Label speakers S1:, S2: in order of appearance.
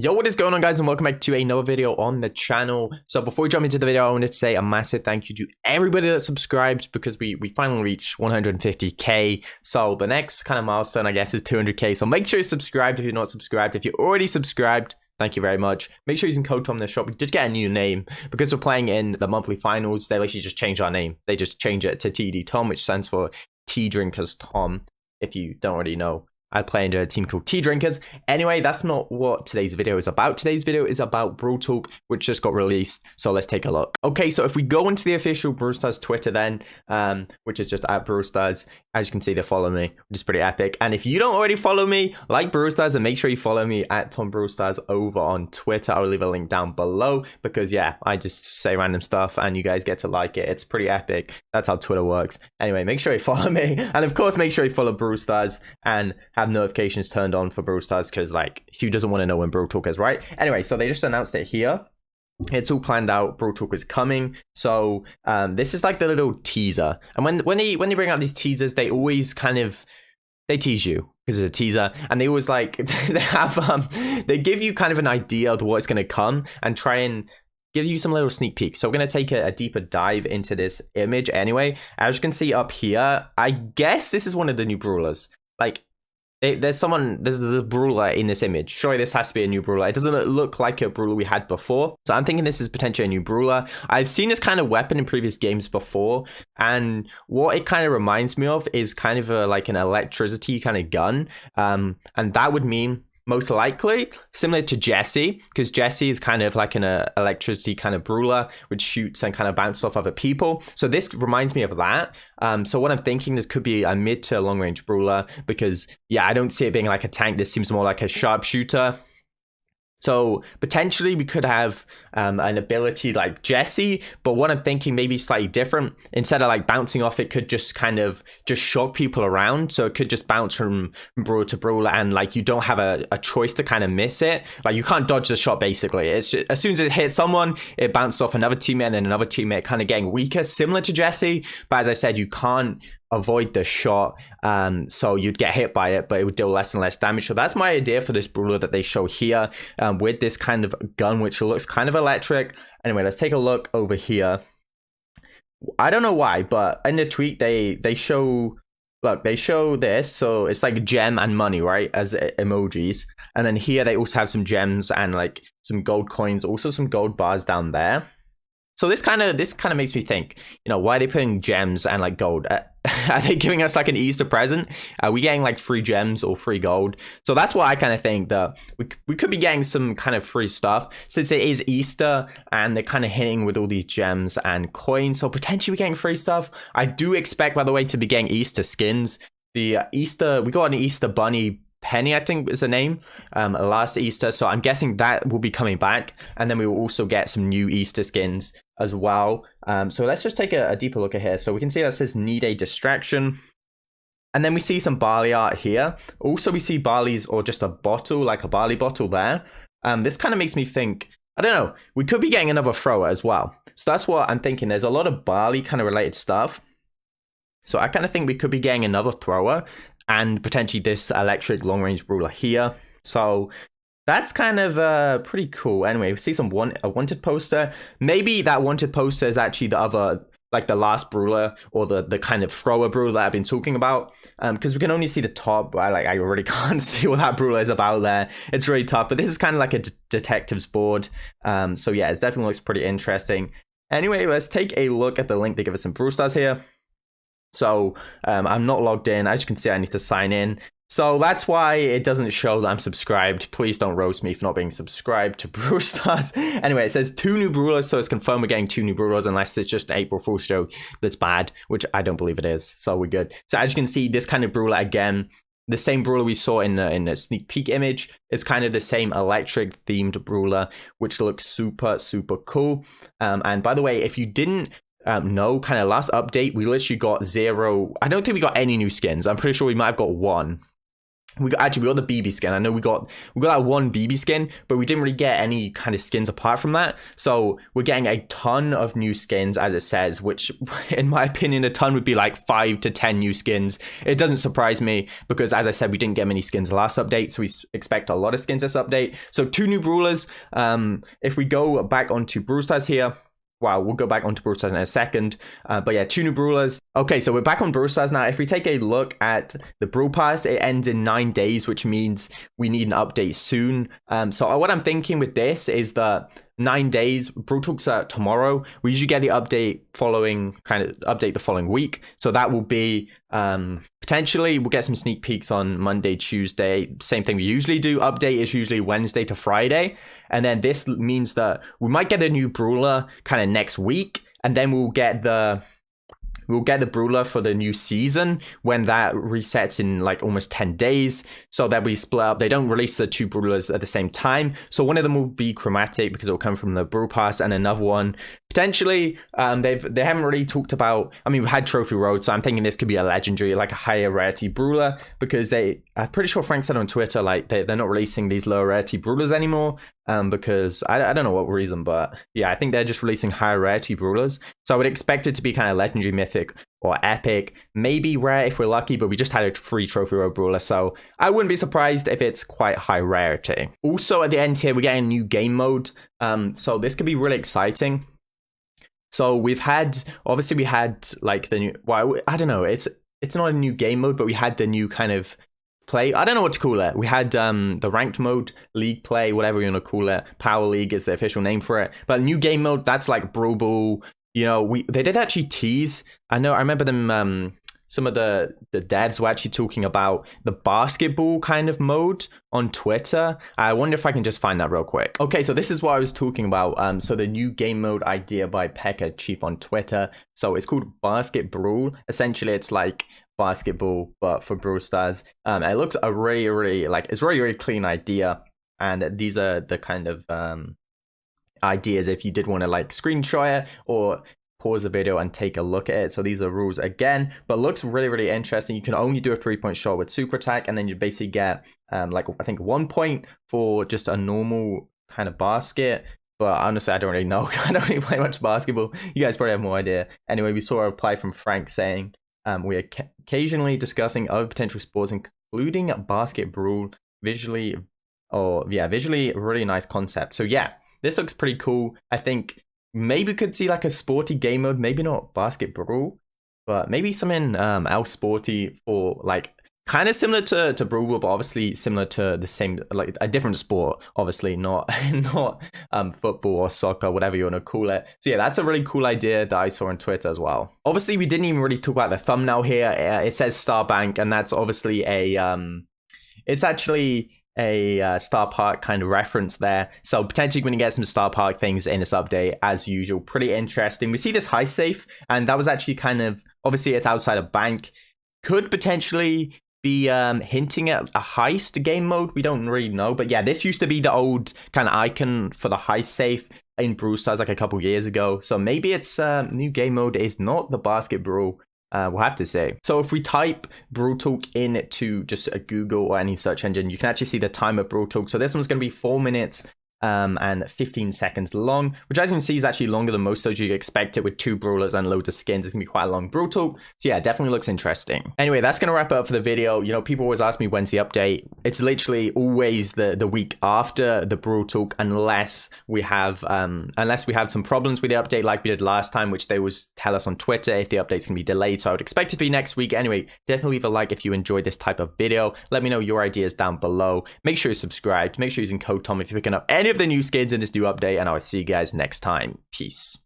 S1: Yo, what is going on, guys, and welcome back to another video on the channel. So before we jump into the video, I wanted to say a massive thank you to everybody that subscribed, because we finally reached 150k. So the next kind of milestone, I guess, is 200k. So make sure you're subscribed if you're not subscribed. If you're already subscribed, thank you very much. Make sure you're using code Tom in the shop. We did get a new name because we're playing in the monthly finals. They literally just changed our name. They just changed it to TD Tom, which stands for Tea Drinkers Tom. If you don't already know, I play under a team called Tea Drinkers. Anyway, that's not what today's video is about. Today's video is about Brawl Talk, which just got released. So let's take a look. Okay, so if we go into the official Brawl Stars Twitter then, which is just at Brawl Stars, as you can see, they follow me, which is pretty epic. And if you don't already follow me, like Brawl Stars, and make sure you follow me at Tom Brawl Stars over on Twitter. I'll leave a link down below because, yeah, I just say random stuff and you guys get to like it. It's pretty epic. That's how Twitter works. Anyway, make sure you follow me. And of course, make sure you follow Brawl Stars and have notifications turned on for Brawl Stars, because like, who doesn't want to know when Brawl Talk is, right? Anyway, so they just announced it here. It's all planned out. Brawl Talk is coming. So this is like the little teaser. And when they bring out these teasers, they always they tease you because it's a teaser, and they always like they give you kind of an idea of what's going to come and try and give you some little sneak peek. So we're going to take a deeper dive into this image anyway. As you can see up here, I guess this is one of the new brawlers. Like, there's the brawler in this image. Surely this has to be a new brawler. It doesn't look like a brawler we had before. So I'm thinking this is potentially a new brawler. I've seen this kind of weapon in previous games before. And what it kind of reminds me of is kind of like an electricity kind of gun. And that would mean most likely similar to Jesse, because Jesse is kind of like an electricity kind of brawler, which shoots and kind of bounces off other people. So this reminds me of that. So what I'm thinking, this could be a mid to long range brawler, because yeah, I don't see it being like a tank. This seems more like a sharpshooter. So potentially we could have an ability like Jesse, but what I'm thinking maybe slightly different. Instead of like bouncing off, it could just kind of just shock people around. So it could just bounce from brawler to brawler, and like you don't have a choice to kind of miss it. Like you can't dodge the shot basically. It's just, as soon as it hits someone, it bounces off another teammate, and then another teammate kind of getting weaker, similar to Jesse. But as I said, you can't avoid the shot, so you'd get hit by it, but it would deal less and less damage. So that's my idea for this brawler that they show here, with this kind of gun, which looks kind of electric. Anyway, let's take a look over here. I don't know why, but in the tweet they show, look, they show this, so it's like gem and money, right, as emojis. And then here they also have some gems and like some gold coins, also some gold bars down there. So this kind of makes me think, you know, why are they putting gems and like gold? Are they giving us like an Easter present? Are we getting like free gems or free gold? So that's why I kind of think that we could be getting some kind of free stuff, since it is Easter and they're kind of hitting with all these gems and coins. So potentially we're getting free stuff. I do expect, by the way, to be getting Easter skins. We got an Easter bunny Penny, I think is the name, last Easter. So I'm guessing that will be coming back. And then we will also get some new Easter skins as well. So let's just take a deeper look at here. So we can see that says need a distraction. And then we see some barley art here. Also, we see barley's, or just a bottle, like a barley bottle there. This kind of makes me think, I don't know, we could be getting another thrower as well. So that's what I'm thinking. There's a lot of barley kind of related stuff. So I kind of think we could be getting another thrower, and potentially this electric long-range brawler here. So that's kind of pretty cool. Anyway, we see a wanted poster. Maybe that wanted poster is actually the other, like the last brawler, or the kind of thrower brawler that I've been talking about. Because we can only see the top. I already can't see what that brawler is about there. It's really tough. But this is kind of like a detective's board. So yeah, it definitely looks pretty interesting. Anyway, let's take a look at the link they give us in Brawl Stars here. So I'm not logged in. As you can see, I need to sign in. So that's why it doesn't show that I'm subscribed. Please don't roast me for not being subscribed to Brawl Stars. Anyway, it says 2 new brawlers, so it's confirmed we're getting 2 new brawlers, unless it's just an April Fool's joke that's bad, which I don't believe it is. So we're good. So as you can see, this kind of brawler again, the same brawler we saw in the sneak peek image, is kind of the same electric themed brawler, which looks super, super cool. And by the way, if you didn't no, kind of last update, we literally got 0. I don't think we got any new skins. I'm pretty sure we might have got 1. we got the BB skin. I know we got that one BB skin, but we didn't really get any kind of skins apart from that. So we're getting a ton of new skins, as it says, which in my opinion, a ton would be like 5 to 10 new skins. It doesn't surprise me because, as I said, we didn't get many skins last update, so we expect a lot of skins this update. So 2 new brawlers. If we go back onto Brawl Stars here, wow, we'll go back onto Brawl Stars in a second. But yeah, 2 new brawlers. Okay, so we're back on Brawl Stars now. If we take a look at the Brawl Pass, it ends in 9 days, which means we need an update soon. So what I'm thinking with this is that 9 days, Brawl Talks tomorrow. We usually get the update the following week. So that will be potentially we'll get some sneak peeks on Monday, Tuesday. Same thing we usually do. Update is usually Wednesday to Friday. And then this means that we might get a new brawler kind of next week, and then we'll get the brawler for the new season when that resets in like almost 10 days. So that we split up. They don't release the 2 brawlers at the same time. So one of them will be chromatic because it will come from the Brawl Pass, and another one potentially they haven't really talked about. I mean, we had Trophy Road, so I'm thinking this could be a legendary, like a higher rarity brawler, because I'm pretty sure Frank said on Twitter like they're not releasing these lower rarity brawlers anymore. Because I don't know what reason, but yeah, I think they're just releasing higher rarity brawlers. So I would expect it to be kind of legendary, mythic, or epic, maybe rare if we're lucky, but we just had a free Trophy Road brawler, so I wouldn't be surprised if it's quite high rarity. Also at the end here, we're getting a new game mode, so this could be really exciting. So we had like the new, well, I don't know, it's not a new game mode, but we had the new kind of play. I don't know what to call it. We had the ranked mode, league play, whatever you want to call it. Power League is the official name for it. But new game mode, that's like Brawl Ball. You know, they did actually tease. I remember them. Some of the devs were actually talking about the basketball kind of mode on Twitter. I wonder if I can just find that real quick. Okay, so this is what I was talking about. So the new game mode idea by Pekka Chief on Twitter. So it's called Basket Brawl. Essentially, it's like basketball but for Brawl Stars. It looks a really it's really clean idea, and these are the kind of ideas if you did want to like screenshot it or pause the video and take a look at it. So these are rules again, but looks really interesting. You can only do a 3-point shot with super attack, and then you basically get like I think 1 point for just a normal kind of basket. But honestly, I don't really know. I don't really play much basketball. You guys probably have more idea. Anyway, we saw a reply from Frank saying we are occasionally discussing other potential sports, including basket brawl. Visually really nice concept. So yeah, this looks pretty cool. I think maybe we could see like a sporty game mode, maybe not basket brawl, but maybe something else sporty for like kind of similar to Brawl, but obviously similar to the same, like a different sport, obviously not football or soccer, whatever you want to call it. So yeah, that's a really cool idea that I saw on Twitter as well. Obviously, we didn't even really talk about the thumbnail here. It says Star Bank, and that's obviously it's actually a Star Park kind of reference there. So potentially going to get some Star Park things in this update as usual. Pretty interesting. We see this high safe, and that was actually kind of, obviously it's outside a bank. Could potentially be hinting at a heist game mode. We don't really know, but yeah, this used to be the old kind of icon for the heist safe in Brawl Stars like a couple years ago. So maybe its new game mode is not the basket brawl. We'll have to say. So if we type Brawl Talk into just a Google or any search engine, you can actually see the time of Brawl Talk. So this one's going to be 4 minutes and 15 seconds long, which as you can see is actually longer than most, so you expect it with 2 brawlers and loads of skins. It's gonna be quite a long Brawl Talk. So yeah, definitely looks interesting. Anyway, that's gonna wrap it up for the video. You know, people always ask me when's the update. It's literally always the week after the Brawl Talk, unless we have some problems with the update like we did last time, which they always tell us on Twitter if the update's gonna be delayed. So I would expect it to be next week. Anyway, definitely leave a like if you enjoyed this type of video. Let me know your ideas down below. Make sure you're subscribed. Make sure you're using code Tom if you're picking up any of the new skins in this new update, and I'll see you guys next time. Peace.